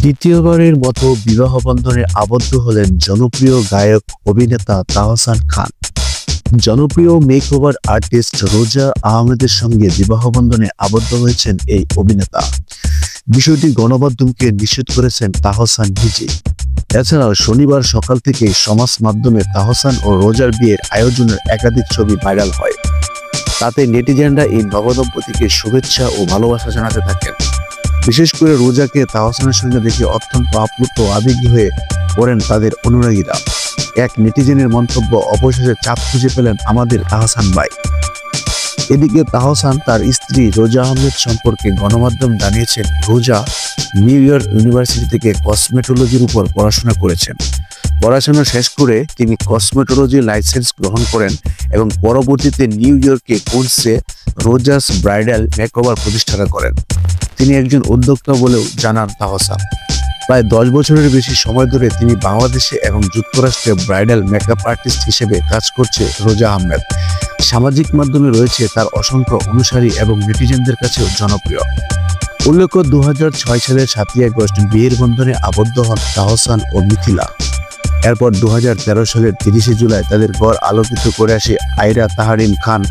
দ্বিতীয়বারের মতো বিবাহ বন্ধনে আবদ্ধ হলেন জনপ্রিয় গায়ক অভিনেতা তাহসান খান। জনপ্রিয় মেকওভার আর্টিস্ট রোজা আহমেদের সঙ্গে বিবাহ বন্ধনে আবদ্ধ হয়েছেন এই অভিনেতা। বিষয়টি গণমাধ্যমকে নিষেধ করেছেন তাহসান নিজেই। এছাড়াও শনিবার সকাল থেকে সমাজ মাধ্যমে তাহসান ও রোজার বিয়ের আয়োজনের একাধিক ছবি ভাইরাল হয়। তাতে নেটিজেনরা এই নবদম্পতিকে শুভেচ্ছা ও ভালোবাসা জানাতে থাকেন। বিশেষ করে রোজাকে তাহসানের সঙ্গে দেখে অত্যন্ত আপ্লুত ও আবেগী হয়ে পড়েন তাদের অনুরাগীরা। এক নেটিজেনের মন্তব্য, অবশেষে চাপ খুঁজে পেলেন আমাদের তাহসান ভাই। এদিকে তাহসান তার স্ত্রী রোজা আহমেদ সম্পর্কে গণমাধ্যম জানিয়েছেন, রোজা নিউ ইয়র্ক ইউনিভার্সিটি থেকে কসমেটোলজির উপর পড়াশোনা করেছেন। পড়াশোনা শেষ করে তিনি কসমেটোলজি লাইসেন্স গ্রহণ করেন এবং পরবর্তীতে নিউ ইয়র্কে কোর্সে রোজাস ব্রাইডাল মেকওভার প্রতিষ্ঠাতা করেন। তিনি একজন উদ্যোক্তা বলেও জানান তাহসান। প্রায় 10 বছরের বেশি সময় ধরে তিনি বাংলাদেশে এবং যুক্তরাষ্ট্রে ব্রাইডাল মেকআপ আর্টিস্ট হিসেবে কাজ করছে রোজা আহমেদ। সামাজিক মাধ্যমে রয়েছে তার অসংখ্য অনুসারী এবং নেটিজেনদের কাছেও জনপ্রিয়। উল্লেখ্য, 2006 সালের 7ই আগস্ট বিয়ের বন্ধনে আবদ্ধ হন তাহসান ও মিথিলা। এরপর 2013 সালের 30 জুলাই তাদের ঘর আলোকিত করে আসে আয়রা তাহরিন খান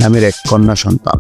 নামের এক কন্যা সন্তান।